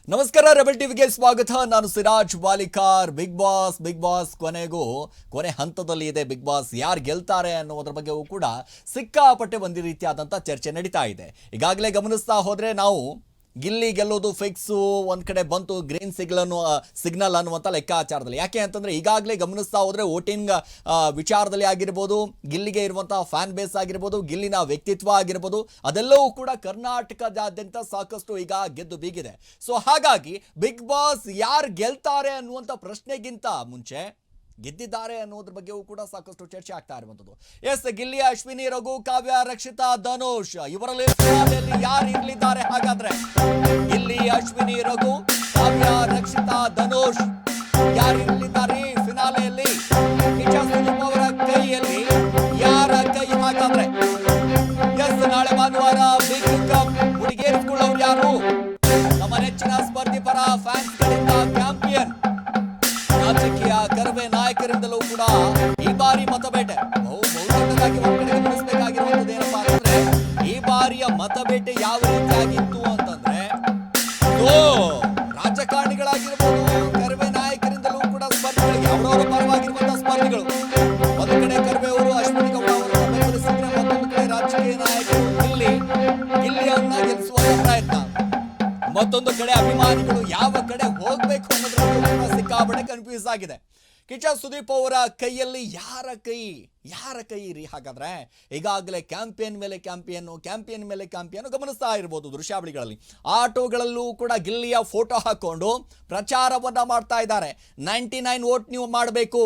ನಮಸ್ಕಾರ ರೆಬಲ್ ಟಿವಿಗೆ ಸ್ವಾಗತ. ನಾನು ಸಿರಾಜ್ ವಾಲಿಕಾರ್. ಬಿಗ್ ಬಾಸ್ ಕೊನೆ ಹಂತದಲ್ಲಿ ಇದೆ. ಬಿಗ್ ಬಾಸ್ ಯಾರು ಗೆಲ್ತಾರೆ ಅನ್ನೋದ್ರ ಬಗ್ಗೆಯೂ ಕೂಡ ಸಿಕ್ಕಾಪಟ್ಟೆ ಒಂದು ರೀತಿಯಾದಂಥ ಚರ್ಚೆ ನಡೀತಾ ಇದೆ. ಈಗಾಗಲೇ ಗಮನಿಸ್ತಾ ಹೋದ್ರೆ ನಾವು ಗಿಲ್ಲಿ ಗೆಲ್ಲೋದು ಫಿಕ್ಸು ಒಂದು ಕಡೆ ಬಂತು, ಗ್ರೀನ್ ಸಿಗ್ನಲ್ ಅನ್ನುವಂಥ ಲೆಕ್ಕಾಚಾರದಲ್ಲಿ. ಯಾಕೆ ಅಂತಂದರೆ ಈಗಾಗಲೇ ಗಮನಿಸ್ತಾ ಹೋದರೆ ವೋಟಿಂಗ್ ವಿಚಾರದಲ್ಲಿ ಆಗಿರ್ಬೋದು, ಗಿಲ್ಲಿಗೆ ಇರುವಂಥ ಫ್ಯಾನ್ ಬೇಸ್ ಆಗಿರ್ಬೋದು, ಗಿಲ್ಲಿನ ವ್ಯಕ್ತಿತ್ವ ಆಗಿರ್ಬೋದು, ಅದೆಲ್ಲವೂ ಕೂಡ ಕರ್ನಾಟಕದಾದ್ಯಂತ ಸಾಕಷ್ಟು ಈಗ ಗೆದ್ದು ಬೀಗಿದೆ. ಸೊ ಹಾಗಾಗಿ ಬಿಗ್ ಬಾಸ್ ಯಾರು ಗೆಲ್ತಾರೆ ಅನ್ನುವಂಥ ಪ್ರಶ್ನೆಗಿಂತ ಮುಂಚೆ ಗೆದ್ದಿದ್ದಾರೆ ಅನ್ನೋದ್ರ ಬಗ್ಗೆಯೂ ಕೂಡ ಸಾಕಷ್ಟು ಚರ್ಚೆ ಆಗ್ತಾ ಇರುವಂಥದ್ದು. ಎಸ್, ಗಿಲ್ಲಿ, ಅಶ್ವಿನಿ, ರಘು, ಕಾವ್ಯ, ರಕ್ಷಿತಾ, ಧನುಷ್ ಇವರಲ್ಲಿ ಯಾರು ಇರಲಿದ್ದಾರೆ? ಹಾಗಾದ್ರೆ ಗಿಲ್ಲಿ, ಅಶ್ವಿನಿ, ರಘು, ಕಾವ್ಯ, ರಕ್ಷಿತಾ, ಧನುಷ್ ಯಾರು ಇರಲಿದ್ದಾರೆ ಫಿನಾಲೆಯಲ್ಲಿ? ಅವರ ಕೈಯಲ್ಲಿ ಯಾರ ಕೈ? ಹಾಗಾದ್ರೆ ಎಸ್, ನಾಳೆ ಭಾನುವಾರ ಬಿಗ್ ಕಪ್ ಹುಡುಗೇರಿಸಿಕೊಳ್ಳೋರು ಯಾರು? ನಮ್ಮ ನೆಚ್ಚಿನ ಸ್ಪರ್ಧಿ ಪರ ಫ್ಯಾನ್ಸ್ ಗಳಿಂದ ಕ್ಯಾಂಪಿಯನ್ ರಾಜಕೀಯ ಕರ್ವೆ ನಾಯಕರಿಂದಲೂ ಕೂಡ ಈ ಬಾರಿ ಮತಬೇಟೆ ಬಹುದೊಡ್ಡದಾಗಿ ಒಂದು ಕಡೆ ಗಮನಿಸಬೇಕಾಗಿರುವಂತದ್ದು ಏನಪ್ಪಾ ಅಂತಂದ್ರೆ, ಈ ಬಾರಿಯ ಮತಬೇಟೆ ಯಾವ ರೀತಿಯಾಗಿತ್ತು ಅಂತಂದ್ರೆ, ರಾಜಕಾರಣಿಗಳಾಗಿರ್ಬೋದು, ಕರ್ವೆ ನಾಯಕರಿಂದಲೂ ಕೂಡ ಸ್ಪರ್ಧಿಗಳಿಗೆ ಅವರವರ ಪರವಾಗಿರುವಂತಹ ಸ್ಪರ್ಧಿಗಳು. ಒಂದು ಕಡೆ ಕರ್ವೆ ಅವರು ಅಶ್ವಿನಿ ಗೌಡ ಅವರನ್ನ ಬೆಂಬಲಿಸಿದ್ರೆ, ಮತ್ತೊಂದು ಕಡೆ ರಾಜಕೀಯ ನಾಯಕರು ಗಿಲ್ಲಿಯನ್ನ ಗೆಲ್ಲಿಸುವಂತ ಪ್ರಯತ್ನ, ಮತ್ತೊಂದು ಕಡೆ ಅಭಿಮಾನಿಗಳು ಯಾವ ಕಡೆ ಹೋಗ್ಬೇಕು ಅನ್ನೋದ್ರ ಸಿಕ್ಕಾಪಟ್ಟೆ ಕನ್ಫ್ಯೂಸ್ ಆಗಿದೆ. ಕಿಚ್ಚ ಸುದೀಪ್ ಅವರ ಕೈಯಲ್ಲಿ ಯಾರ ಕೈ ರೀ? ಹಾಗಾದ್ರೆ ಈಗಾಗಲೇ ಕ್ಯಾಂಪೇನ್ ಮೇಲೆ ಕ್ಯಾಂಪಿಯನ್ ಗಮನಿಸ್ತಾ ಇರ್ಬೋದು ದೃಶ್ಯಾವಳಿಗಳಲ್ಲಿ. ಆಟೋಗಳಲ್ಲೂ ಕೂಡ ಗಿಲ್ಲಿಯ ಫೋಟೋ ಹಾಕೊಂಡು ಪ್ರಚಾರವನ್ನ ಮಾಡ್ತಾ ಇದ್ದಾರೆ. 99 ವೋಟ್ ನೀವು ಮಾಡಬೇಕು,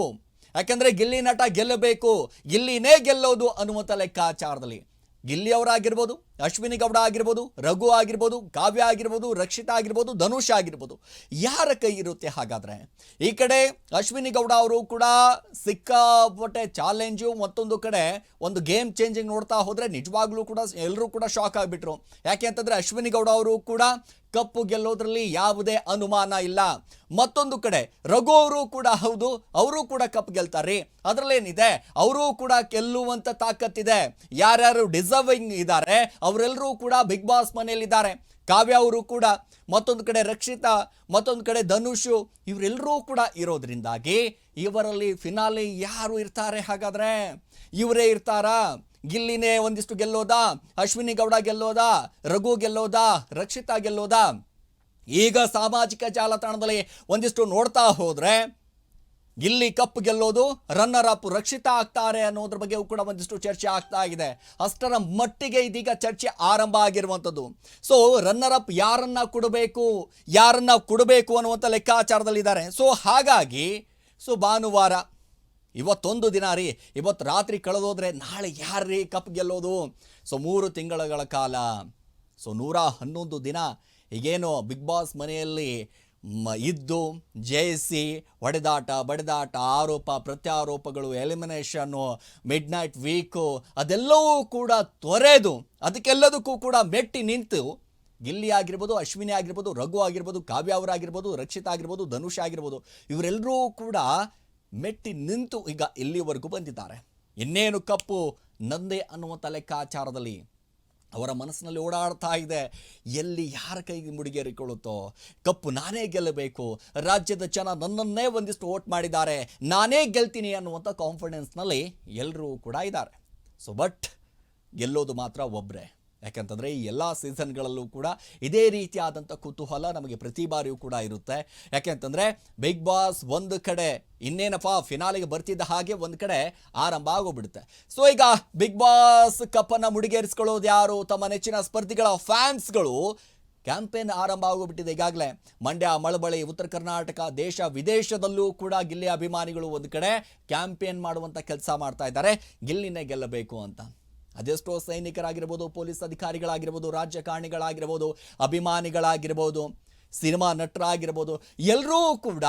ಯಾಕಂದ್ರೆ ಗಿಲ್ಲಿ ನಟ ಗೆಲ್ಲಬೇಕು, ಗಿಲ್ಲಿನೇ ಗೆಲ್ಲೋದು ಅನ್ನುವಂಥ ಲೆಕ್ಕಾಚಾರದಲ್ಲಿ ಗಿಲ್ಲಿ ಅವರಾಗಿರ್ಬೋದು, ಅಶ್ವಿನಿ ಗೌಡ ಆಗಿರ್ಬೋದು, ರಘು ಆಗಿರ್ಬೋದು, ಕಾವ್ಯ ಆಗಿರ್ಬೋದು, ರಕ್ಷಿತಾ ಆಗಿರ್ಬೋದು, ಧನುಷ್ ಆಗಿರ್ಬೋದು, ಯಾರ ಕೈ ಇರುತ್ತೆ? ಹಾಗಾದ್ರೆ ಈ ಕಡೆ ಅಶ್ವಿನಿ ಗೌಡ ಅವರು ಕೂಡ ಸಿಕ್ಕಾಪಟ್ಟೆ ಚಾಲೆಂಜು, ಮತ್ತೊಂದು ಕಡೆ ಒಂದು ಗೇಮ್ ಚೇಂಜಿಂಗ್ ನೋಡ್ತಾ ಹೋದ್ರೆ ನಿಜವಾಗ್ಲೂ ಕೂಡ ಎಲ್ಲರೂ ಕೂಡ ಶಾಕ್ ಆಗಿಬಿಟ್ರು. ಯಾಕೆ ಅಂತಂದ್ರೆ ಅಶ್ವಿನಿ ಗೌಡ ಅವರು ಕೂಡ ಕಪ್ಪು ಗೆಲ್ಲೋದ್ರಲ್ಲಿ ಯಾವುದೇ ಅನುಮಾನ ಇಲ್ಲ. ಮತ್ತೊಂದು ಕಡೆ ರಘು ಅವರು ಕೂಡ ಹೌದು, ಅವರು ಕೂಡ ಕಪ್ ಗೆಲ್ತಾರೆ, ಅದರಲ್ಲೇನಿದೆ, ಅವರು ಕೂಡ ಗೆಲ್ಲುವಂತ ತಾಕತ್ತಿದೆ. ಯಾರ್ಯಾರು ಡಿಸರ್ವಿಂಗ್ ಇದ್ದಾರೆ ಅವರೆಲ್ಲರೂ ಕೂಡ ಬಿಗ್ ಬಾಸ್ ಮನೆಯಲ್ಲಿದ್ದಾರೆ. ಕಾವ್ಯ ಅವರು ಕೂಡ, ಮತ್ತೊಂದು ಕಡೆ ರಕ್ಷಿತಾ, ಮತ್ತೊಂದು ಕಡೆ ಧನುಷು, ಇವರೆಲ್ಲರೂ ಕೂಡ ಇರೋದ್ರಿಂದಾಗಿ ಇವರಲ್ಲಿ ಫಿನಾಲೆ ಯಾರು ಇರ್ತಾರೆ? ಹಾಗಾದ್ರೆ ಇವರೇ ಇರ್ತಾರಾ? ಗಿಲ್ಲಿನೇ ಒಂದಿಷ್ಟು ಗೆಲ್ಲೋದಾ? ಅಶ್ವಿನಿ ಗೌಡ ಗೆಲ್ಲೋದಾ? ರಘು ಗೆಲ್ಲೋದಾ? ರಕ್ಷಿತಾ ಗೆಲ್ಲೋದಾ? ಈಗ ಸಾಮಾಜಿಕ ಜಾಲತಾಣದಲ್ಲಿ ಒಂದಿಷ್ಟು ನೋಡ್ತಾ ಹೋದ್ರೆ ಗಿಲ್ಲಿ ಕಪ್ ಗೆಲ್ಲೋದು, ರನ್ನರ್ ಅಪ್ ರಕ್ಷಿತಾ ಆಗ್ತಾರೆ ಅನ್ನೋದ್ರ ಬಗ್ಗೆ ಕೂಡ ಒಂದಿಷ್ಟು ಚರ್ಚೆ ಆಗ್ತಾ ಇದೆ. ಅಷ್ಟರ ಮಟ್ಟಿಗೆ ಇದೀಗ ಚರ್ಚೆ ಆರಂಭ ಆಗಿರುವಂಥದ್ದು. ಸೊ ರನ್ನರ್ ಅಪ್ ಯಾರನ್ನ ಕೊಡಬೇಕು ಅನ್ನುವಂಥ ಲೆಕ್ಕಾಚಾರದಲ್ಲಿದ್ದಾರೆ. ಸೊ ಹಾಗಾಗಿ ಭಾನುವಾರ ಇವತ್ತೊಂದು ದಿನ ರೀ, ಇವತ್ತು ರಾತ್ರಿ ಕಳೆದೋದ್ರೆ ನಾಳೆ ಯಾರ್ರೀ ಕಪ್ ಗೆಲ್ಲೋದು? 3 ತಿಂಗಳ ಕಾಲ, 111 ದಿನ ಈಗೇನು ಬಿಗ್ ಬಾಸ್ ಮನೆಯಲ್ಲಿ ಇದ್ದು ಜಯಿಸಿ ಹೊಡೆದಾಟ ಬಡಿದಾಟ, ಆರೋಪ ಪ್ರತ್ಯಾರೋಪಗಳು, ಎಲಿಮಿನೇಷನ್ನು, ಮಿಡ್ ನೈಟ್ ವೀಕು, ಅದೆಲ್ಲವೂ ಕೂಡ ತೊರೆದು ಅದಕ್ಕೆಲ್ಲದಕ್ಕೂ ಕೂಡ ಮೆಟ್ಟಿ ನಿಂತು ಗಿಲ್ಲಿ ಆಗಿರ್ಬೋದು, ಅಶ್ವಿನಿ ಆಗಿರ್ಬೋದು, ರಘು ಆಗಿರ್ಬೋದು, ಕಾವ್ಯ ಅವರಾಗಿರ್ಬೋದು, ರಕ್ಷಿತಾ ಆಗಿರ್ಬೋದು, ಧನುಷ್ ಆಗಿರ್ಬೋದು, ಇವರೆಲ್ಲರೂ ಕೂಡ ಮೆಟ್ಟಿ ನಿಂತು ಈಗ ಇಲ್ಲಿವರೆಗೂ ಬಂದಿದ್ದಾರೆ. ಇನ್ನೇನು ಕಪ್ಪು ನಂದೇ ಅನ್ನುವಂಥ ಲೆಕ್ಕಾಚಾರದಲ್ಲಿ ಅವರ ಮನಸ್ಸಿನಲ್ಲಿ ಓಡಾಡ್ತಾ ಇದೆ. ಎಲ್ಲಿ ಯಾರ ಕೈಗೆ ಮುಡಿಗೇರಿಕೊಳ್ಳುತ್ತೋ, ಕಪ್ಪು ನಾನೇ ಗೆಲ್ಲಬೇಕು, ರಾಜ್ಯದ ಜನ ನನ್ನನ್ನೇ ಒಂದಿಷ್ಟು ವೋಟ್ ಮಾಡಿದ್ದಾರೆ, ನಾನೇ ಗೆಲ್ತೀನಿ ಅನ್ನುವಂಥ ಕಾನ್ಫಿಡೆನ್ಸ್ನಲ್ಲಿ ಎಲ್ಲರೂ ಕೂಡ ಇದ್ದಾರೆ. ಬಟ್ ಗೆಲ್ಲೋದು ಮಾತ್ರ ಒಬ್ಬರೇ. ಯಾಕಂತಂದರೆ ಈ ಎಲ್ಲ ಸೀಸನ್ಗಳಲ್ಲೂ ಕೂಡ ಇದೇ ರೀತಿಯಾದಂಥ ಕುತೂಹಲ ನಮಗೆ ಪ್ರತಿ ಬಾರಿಯೂ ಕೂಡ ಇರುತ್ತೆ. ಯಾಕೆಂತಂದರೆ ಬಿಗ್ ಬಾಸ್ ಒಂದು ಕಡೆ ಇನ್ನೇನಪ್ಪ ಫಿನಾಲಿಗೆ ಬರ್ತಿದ್ದ ಹಾಗೆ ಒಂದು ಕಡೆ ಆರಂಭ ಆಗೋಗ್ಬಿಡುತ್ತೆ. ಈಗ ಬಿಗ್ ಬಾಸ್ ಕಪ್ಪನ್ನು ಮುಡಿಗೇರಿಸ್ಕೊಳ್ಳೋದು ಯಾರು? ತಮ್ಮ ನೆಚ್ಚಿನ ಸ್ಪರ್ಧಿಗಳ ಫ್ಯಾನ್ಸ್ಗಳು. ಕ್ಯಾಂಪೇನ್ ಆರಂಭ ಆಗೋಗ್ಬಿಟ್ಟಿದೆ ಈಗಾಗಲೇ. ಮಂಡ್ಯ, ಮಳವಳ್ಳಿ, ಉತ್ತರ ಕರ್ನಾಟಕ, ದೇಶ ವಿದೇಶದಲ್ಲೂ ಕೂಡ ಗಿಲ್ಲಿ ಅಭಿಮಾನಿಗಳು ಒಂದು ಕಡೆ ಕ್ಯಾಂಪೇನ್ ಮಾಡುವಂಥ ಕೆಲಸ ಮಾಡ್ತಾ ಇದ್ದಾರೆ, ಗಿಲ್ಲಿನೇ ಗೆಲ್ಲಬೇಕು ಅಂತ. ಅದೆಷ್ಟೋ ಸೈನಿಕರಾಗಿರ್ಬೋದು, ಪೊಲೀಸ್ ಅಧಿಕಾರಿಗಳಾಗಿರ್ಬೋದು, ರಾಜಕಾರಣಿಗಳಾಗಿರ್ಬೋದು, ಅಭಿಮಾನಿಗಳಾಗಿರ್ಬೋದು, ಸಿನಿಮಾ ನಟರಾಗಿರ್ಬೋದು, ಎಲ್ಲರೂ ಕೂಡ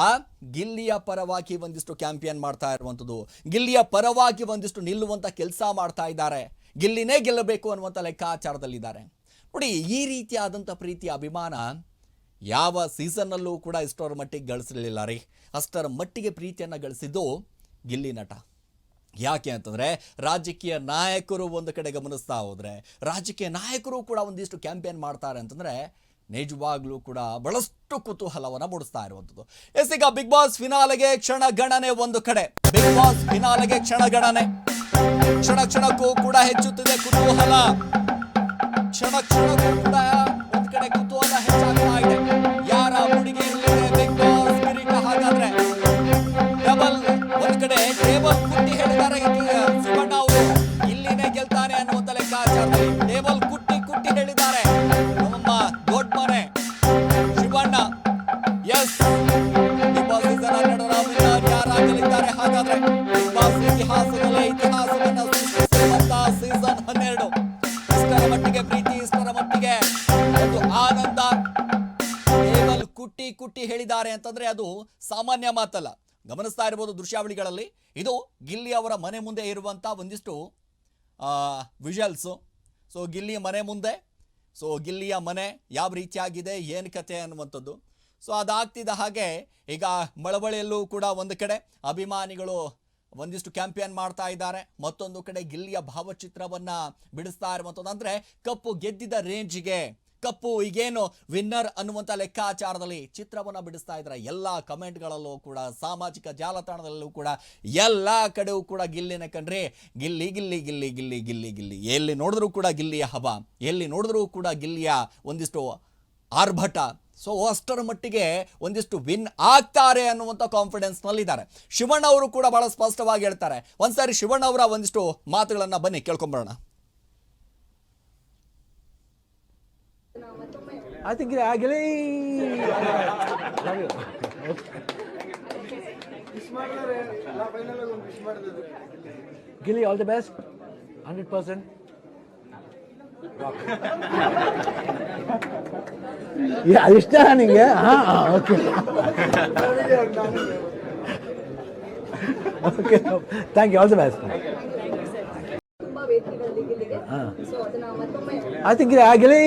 ಗಿಲ್ಲಿಯ ಪರವಾಗಿ ಒಂದಿಷ್ಟು ಕ್ಯಾಂಪೇನ್ ಮಾಡ್ತಾ ಇರುವಂಥದ್ದು, ಗಿಲ್ಲಿಯ ಪರವಾಗಿ ಒಂದಿಷ್ಟು ನಿಲ್ಲುವಂಥ ಕೆಲಸ ಮಾಡ್ತಾ ಇದ್ದಾರೆ, ಗಿಲ್ಲಿನೇ ಗೆಲ್ಲಬೇಕು ಅನ್ನುವಂಥ ಲೆಕ್ಕಾಚಾರದಲ್ಲಿದ್ದಾರೆ. ನೋಡಿ, ಈ ರೀತಿಯಾದಂಥ ಪ್ರೀತಿ ಅಭಿಮಾನ ಯಾವ ಸೀಸನ್ನಲ್ಲೂ ಕೂಡ ಇಷ್ಟರ ಮಟ್ಟಿಗೆ ಗಳಿಸಲಿಲ್ಲ ರೀ. ಅಷ್ಟರ ಮಟ್ಟಿಗೆ ಪ್ರೀತಿಯನ್ನು ಗಳಿಸಿದ್ದು ಗಿಲ್ಲಿ ನಟ. ಯಾಕೆ ಅಂತಂದರೆ ರಾಜಕೀಯ ನಾಯಕರು ಒಂದು ಕಡೆ ಗಮನಿಸ್ತಾ ಹೋದರೆ, ರಾಜಕೀಯ ನಾಯಕರು ಕೂಡ ಒಂದಿಷ್ಟು ಕ್ಯಾಂಪೇನ್ ಮಾಡ್ತಾರೆ ಅಂತಂದರೆ ನಿಜವಾಗ್ಲೂ ಕೂಡ ಬಹಳಷ್ಟು ಕುತೂಹಲವನ್ನು ಮೂಡಿಸ್ತಾ ಇರುವಂಥದ್ದು. ಎಸ್, ಈಗ ಬಿಗ್ ಬಾಸ್ ಫಿನಾಲೆಗೆ ಕ್ಷಣಗಣನೆ ಒಂದು ಕಡೆ, ಬಿಗ್ ಬಾಸ್ ಫಿನಾಲೆಗೆ ಕ್ಷಣಗಣನೆ, ಕ್ಷಣ ಕ್ಷಣಕ್ಕೂ ಕೂಡ ಹೆಚ್ಚುತ್ತಿದೆ ಕುತೂಹಲ, ಕ್ಷಣ ಕ್ಷಣಕ್ಕೂ ಕೂಡ ಒಂದು ಕಡೆ ಕುತೂಹಲ ಹೆಚ್ಚಾಗ್ತಾ ಇದೆ. ಯಾರ ಹುಡುಗಿ ಬಿಗ್ ಬಾಸ್ ಕಿರೀಟ? ಹಾಗಾದ್ರೆ ಡಬಲ್ ಒಂದು ಕಡೆ ಟೇಬಲ್ ಕುಟ್ಟಿ ಹೇಳಿದ್ದಾರೆ ಶಿವಣ್ಣ ಅವರು, ಇಲ್ಲಿನೇ ಗೆಲ್ತಾನೆ ಅನ್ನುವಂತ ಲೆಕ್ಕಾಚಾರದಲ್ಲಿ ಟೇಬಲ್ ಕುಟ್ಟಿ ಕುಟ್ಟಿ ಹೇಳಿದ್ದಾರೆ ನಮ್ಮ ದೊಡ್ಡ ಮನೆ Shivanna. Yes, Bigg Boss season 12 ಯಾರಾಗಲಿದ್ದಾರೆ? ಹಾಗಾದ್ರೆ ಬಿಗ್ ಬಾಸ್ ಇತಿಹಾಸದಲ್ಲೇ ಇತಿಹಾಸವನ್ನು ಸೃಷ್ಟಿಸಿರುವಂತ ಸೀಸನ್ 12, ಇಷ್ಟರ ಮಟ್ಟಿಗೆ ಪ್ರೀತಿ, ಇಷ್ಟರ ಮಟ್ಟಿಗೆ ಒಂದು ಆನಂದ, ಟೇಬಲ್ ಕುಟ್ಟಿ ಕುಟ್ಟಿ ಹೇಳಿದ್ದಾರೆ ಅಂತಂದ್ರೆ ಅದು ಸಾಮಾನ್ಯ ಮಾತಲ್ಲ. ಗಮನಿಸ್ತಾ ಇರಬಹುದು ದೃಶ್ಯಾವಳಿಗಳಲ್ಲಿ, ಇದು ಗಿಲ್ಲಿ ಅವರ ಮನೆ ಮುಂದೆ ಇರುವಂತ ಒಂದಿಷ್ಟು ವಿಜುವಲ್ಸು. ಸೊ ಗಿಲ್ಲಿ ಮನೆ ಮುಂದೆ, ಸೊ ಗಿಲ್ಲಿಯ ಮನೆ ಯಾವ ರೀತಿಯಾಗಿದೆ, ಏನು ಕತೆ ಅನ್ನುವಂಥದ್ದು. ಸೊ ಅದಾಗ್ತಿದ್ದ ಹಾಗೆ ಈಗ ಮಳವಳ್ಳಿಯಲ್ಲೂ ಕೂಡ ಒಂದು ಕಡೆ ಅಭಿಮಾನಿಗಳು ಒಂದಿಷ್ಟು ಕ್ಯಾಂಪೇನ್ ಮಾಡ್ತಾ ಇದ್ದಾರೆ, ಮತ್ತೊಂದು ಕಡೆ ಗಿಲ್ಲಿಯ ಭಾವಚಿತ್ರವನ್ನ ಬಿಡಿಸ್ತಾ ಇರುವಂಥದ್ದು. ಅಂದ್ರೆ ಕಪ್ಪು ಗೆದ್ದಿದ್ದ ರೇಂಜ್ಗೆ, ಕಪ್ಪು ಈಗೇನು ವಿನ್ನರ್ ಅನ್ನುವಂಥ ಲೆಕ್ಕಾಚಾರದಲ್ಲಿ ಚಿತ್ರವನ್ನು ಬಿಡಿಸ್ತಾ ಇದ್ದಾರೆ. ಎಲ್ಲ ಕಮೆಂಟ್ಗಳಲ್ಲೂ ಕೂಡ, ಸಾಮಾಜಿಕ ಜಾಲತಾಣದಲ್ಲೂ ಕೂಡ, ಎಲ್ಲ ಕಡೆಯೂ ಕೂಡ ಗಿಲ್ಲಿನ ಕಂಡ್ರೆ ಗಿಲ್ಲಿ ಗಿಲ್ಲಿ ಗಿಲ್ಲಿ ಗಿಲ್ಲಿ ಗಿಲ್ಲಿ ಗಿಲ್ಲಿ, ಎಲ್ಲಿ ನೋಡಿದ್ರೂ ಕೂಡ ಗಿಲ್ಲಿಯ ಹಬ, ಎಲ್ಲಿ ನೋಡಿದ್ರೂ ಕೂಡ ಗಿಲ್ಲಿಯ ಒಂದಿಷ್ಟು ಆರ್ಭಟ. ಸೊ ಅಷ್ಟರ ಮಟ್ಟಿಗೆ ಒಂದಿಷ್ಟು ವಿನ್ ಆಗ್ತಾರೆ ಅನ್ನುವಂಥ ಕಾನ್ಫಿಡೆನ್ಸ್ನಲ್ಲಿದ್ದಾರೆ. ಶಿವಣ್ಣ ಅವರು ಕೂಡ ಬಹಳ ಸ್ಪಷ್ಟವಾಗಿ ಹೇಳ್ತಾರೆ. ಒಂದ್ಸಾರಿ ಶಿವಣ್ಣ ಅವರ ಒಂದಿಷ್ಟು ಮಾತುಗಳನ್ನು ಬನ್ನಿ ಕೇಳ್ಕೊಂಬರೋಣ. I think ಆಗಲಿ ಗಿಲ್ಲಿ ಆಲ್ ದಿ ಬೆಸ್ಟ್ 100%. ಇಷ್ಟ ನಿಂಗೆ? Okay okay, thank you, all the best. I think ಆಗಲಿ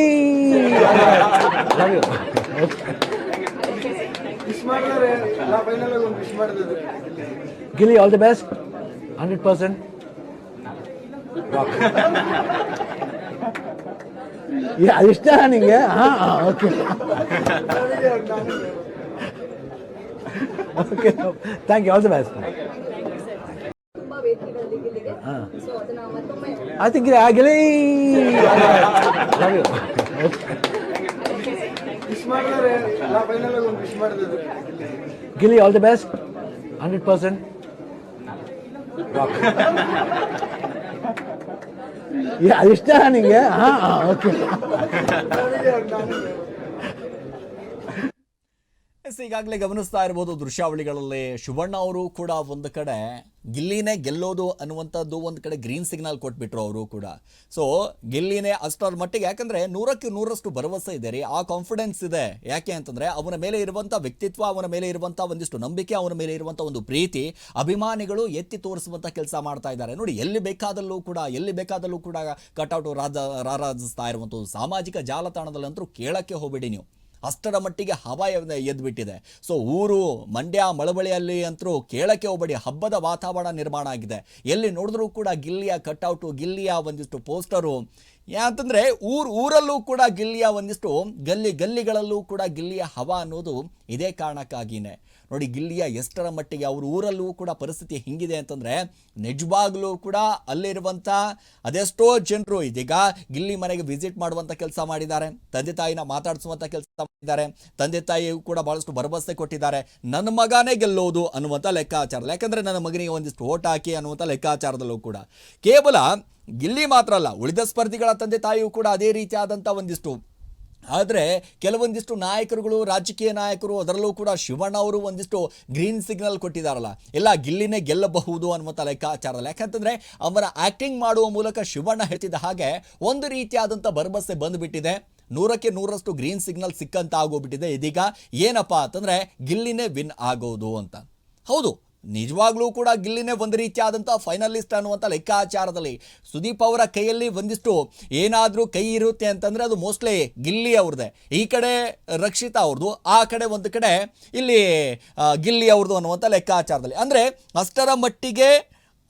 ಗಿಲ್ಲಿ ಆಲ್ ದಿ ಬೆಸ್ಟ್ 100%. ಇಷ್ಟ ನಿಂಗೆ? Okay okay, thank you, all the best. I think ಆಗಲಿ ಗಿಲ್ಲಿ ಆಲ್ ದಿ ಬೆಸ್ಟ್ 100%. ಇಷ್ಟ ನಿಂಗೆ? ಓಕೆ ಈಗಾಗಲೇ ಗಮನಿಸ್ತಾ ಇರ್ಬೋದು ದೃಶ್ಯಾವಳಿಗಳಲ್ಲಿ, ಶಿವಣ್ಣ ಅವರು ಕೂಡ ಒಂದು ಕಡೆ ಗಿಲ್ಲಿನೇ ಗೆಲ್ಲೋದು ಅನ್ನುವಂಥದ್ದು ಒಂದು ಕಡೆ ಗ್ರೀನ್ ಸಿಗ್ನಲ್ ಕೊಟ್ಬಿಟ್ರು ಅವರು ಕೂಡ. ಸೊ ಗಿಲ್ಲಿನೇ ಅಷ್ಟರ ಮಟ್ಟಿಗೆ, ಯಾಕಂದ್ರೆ 100ಕ್ಕೆ 100ರಷ್ಟು ಭರವಸೆ ಇದೆ ರೀ, ಆ ಕಾನ್ಫಿಡೆನ್ಸ್ ಇದೆ. ಯಾಕೆ ಅಂತಂದ್ರೆ ಅವನ ಮೇಲೆ ಇರುವಂಥ ವ್ಯಕ್ತಿತ್ವ, ಅವನ ಮೇಲೆ ಇರುವಂಥ ಒಂದಿಷ್ಟು ನಂಬಿಕೆ, ಅವನ ಮೇಲೆ ಇರುವಂಥ ಒಂದು ಪ್ರೀತಿ ಅಭಿಮಾನಿಗಳು ಎತ್ತಿ ತೋರಿಸುವಂಥ ಕೆಲಸ ಮಾಡ್ತಾ ಇದ್ದಾರೆ. ನೋಡಿ, ಎಲ್ಲಿ ಬೇಕಾದಲ್ಲೂ ಕೂಡ ಕಟ್ಔಟ್ ರಾರಾಜಿಸ್ತಾ ಇರುವಂಥದ್ದು. ಸಾಮಾಜಿಕ ಜಾಲತಾಣದಲ್ಲಂತೂ ಕೇಳಕ್ಕೆ ಹೋಗ್ಬೇಡಿ ನೀವು, ಅಷ್ಟರ ಮಟ್ಟಿಗೆ ಹವಾ ಎದ್ಬಿಟ್ಟಿದೆ. ಸೊ ಊರು ಮಂಡ್ಯ ಮಳವಳ್ಳಿಯಲ್ಲಿ ಅಂತರೂ ಕೇಳಕ್ಕೆ ಹೋಗಬೇಡಿ, ಹಬ್ಬದ ವಾತಾವರಣ ನಿರ್ಮಾಣ ಆಗಿದೆ. ಎಲ್ಲಿ ನೋಡಿದ್ರೂ ಕೂಡ ಗಿಲ್ಲಿಯ ಕಟ್ಔಟು, ಗಿಲ್ಲಿಯ ಒಂದಿಷ್ಟು ಪೋಸ್ಟರು. ಯಾಕಂದರೆ ಊರಲ್ಲೂ ಕೂಡ ಗಿಲ್ಲಿಯ ಒಂದಿಷ್ಟು ಗಲ್ಲಿಗಳಲ್ಲೂ ಕೂಡ ಗಿಲ್ಲಿಯ ಹವಾ ಅನ್ನೋದು ಇದೇ ಕಾರಣಕ್ಕಾಗಿಯೇ. ನೋಡಿ, ಗಿಲ್ಲಿಯ ಎಷ್ಟರ ಮಟ್ಟಿಗೆ ಅವ್ರ ಊರಲ್ಲೂ ಕೂಡ ಪರಿಸ್ಥಿತಿ ಹಿಂಗಿದೆ ಅಂತಂದರೆ ನಿಜವಾಗ್ಲೂ ಕೂಡ ಅಲ್ಲಿರುವಂಥ ಅದೆಷ್ಟೋ ಜನರು ಇದೀಗ ಗಿಲ್ಲಿ ಮನೆಗೆ ವಿಸಿಟ್ ಮಾಡುವಂಥ ಕೆಲಸ ಮಾಡಿದ್ದಾರೆ, ತಂದೆ ತಾಯಿನ ಮಾತಾಡಿಸುವಂಥ ಕೆಲಸ ಮಾಡಿದ್ದಾರೆ, ತಂದೆ ತಾಯಿಯೂ ಕೂಡ ಭಾಳಷ್ಟು ಭರವಸೆ ಕೊಟ್ಟಿದ್ದಾರೆ, ನನ್ನ ಮಗನೇ ಗೆಲ್ಲೋದು ಅನ್ನುವಂಥ ಲೆಕ್ಕಾಚಾರ. ಯಾಕಂದರೆ ನನ್ನ ಮಗನಿಗೆ ಒಂದಿಷ್ಟು ಓಟ್ ಹಾಕಿ ಅನ್ನುವಂಥ ಲೆಕ್ಕಾಚಾರದಲ್ಲೂ ಕೂಡ ಕೇವಲ ಗಿಲ್ಲಿ ಮಾತ್ರ ಅಲ್ಲ, ಉಳಿದ ಸ್ಪರ್ಧಿಗಳ ತಂದೆ ತಾಯಿಯೂ ಕೂಡ ಅದೇ ರೀತಿಯಾದಂಥ ಒಂದಿಷ್ಟು. ಆದರೆ ಕೆಲವೊಂದಿಷ್ಟು ನಾಯಕರುಗಳು, ರಾಜಕೀಯ ನಾಯಕರು, ಅದರಲ್ಲೂ ಕೂಡ ಶಿವಣ್ಣ ಅವರು ಒಂದಿಷ್ಟು ಗ್ರೀನ್ ಸಿಗ್ನಲ್ ಕೊಟ್ಟಿದ್ದಾರಲ್ಲ, ಎಲ್ಲ ಗಿಲ್ಲಿನೇ ಗೆಲ್ಲಬಹುದು ಅನ್ನುವಂಥ ಲೆಕ್ಕಾಚಾರದಲ್ಲಿ. ಯಾಕಂತಂದರೆ ಅವರ ಆ್ಯಕ್ಟಿಂಗ್ ಮಾಡುವ ಮೂಲಕ ಶಿವಣ್ಣ ಹೇಳ್ತಿದ್ದ ಹಾಗೆ ಒಂದು ರೀತಿಯಾದಂಥ ಭರವಸೆ ಬಂದುಬಿಟ್ಟಿದೆ. 100ಕ್ಕೆ 100ರಷ್ಟು ಗ್ರೀನ್ ಸಿಗ್ನಲ್ ಸಿಕ್ಕಂತ ಆಗೋಗ್ಬಿಟ್ಟಿದೆ. ಇದೀಗ ಏನಪ್ಪ ಅಂತಂದರೆ ಗಿಲ್ಲಿನೇ ವಿನ್ ಆಗೋದು ಅಂತ. ಹೌದು, ನಿಜವಾಗ್ಲೂ ಕೂಡ ಗಿಲ್ಲಿನೇ ಒಂದು ರೀತಿಯಾದಂಥ ಫೈನಲಿಸ್ಟ್ ಅನ್ನುವಂಥ ಲೆಕ್ಕಾಚಾರದಲ್ಲಿ. ಸುದೀಪ್ ಅವರ ಕೈಯಲ್ಲಿ ಒಂದಿಷ್ಟು ಏನಾದರೂ ಕೈ ಇರುತ್ತೆ ಅಂತಂದರೆ ಅದು ಮೋಸ್ಟ್ಲಿ ಗಿಲ್ಲಿ ಅವ್ರದ್ದೇ. ಈ ಕಡೆ ರಕ್ಷಿತಾ ಅವ್ರದ್ದು, ಆ ಕಡೆ ಒಂದು ಕಡೆ ಇಲ್ಲಿ ಗಿಲ್ಲಿ ಅವ್ರದ್ದು ಅನ್ನುವಂಥ ಲೆಕ್ಕಾಚಾರದಲ್ಲಿ. ಅಂದರೆ ಅಷ್ಟರ ಮಟ್ಟಿಗೆ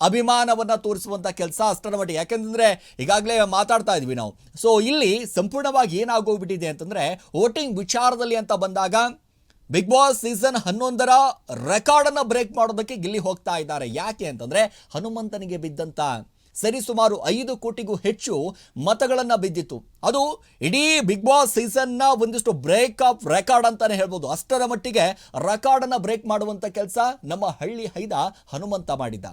ಅಭಿಮಾನವನ್ನು ತೋರಿಸುವಂಥ ಕೆಲಸ ಅಷ್ಟರ ಮಟ್ಟಿಗೆ. ಯಾಕೆಂತಂದರೆ ಈಗಾಗಲೇ ಮಾತಾಡ್ತಾ ಇದ್ವಿ ನಾವು. ಸೊ ಇಲ್ಲಿ ಸಂಪೂರ್ಣವಾಗಿ ಏನಾಗೋಗ್ಬಿಟ್ಟಿದೆ ಅಂತಂದರೆ ವೋಟಿಂಗ್ ವಿಚಾರದಲ್ಲಿ ಅಂತ ಬಂದಾಗ ಬಿಗ್ ಬಾಸ್ ಸೀಸನ್ 11ರ ರೆಕಾರ್ಡನ್ನು ಬ್ರೇಕ್ ಮಾಡೋದಕ್ಕೆ ಗಿಲ್ಲಿ ಹೋಗ್ತಾ ಇದ್ದಾರೆ. ಯಾಕೆ ಅಂತಂದರೆ ಹನುಮಂತನಿಗೆ ಬಿದ್ದಂಥ ಸರಿಸುಮಾರು 5 ಕೋಟಿಗೂ ಹೆಚ್ಚು ಮತಗಳನ್ನು ಬಿದ್ದಿತ್ತು. ಅದು ಇಡೀ ಬಿಗ್ ಬಾಸ್ ಸೀಸನ್ನ ಒಂದಿಷ್ಟು ಬ್ರೇಕ್ ಆಫ್ ರೆಕಾರ್ಡ್ ಅಂತಾನೆ ಹೇಳ್ಬೋದು. ಅಷ್ಟರ ಮಟ್ಟಿಗೆ ರೆಕಾರ್ಡನ್ನು ಬ್ರೇಕ್ ಮಾಡುವಂಥ ಕೆಲಸ ನಮ್ಮ ಹಳ್ಳಿ ಹೈದ ಹನುಮಂತ ಮಾಡಿದ್ದ.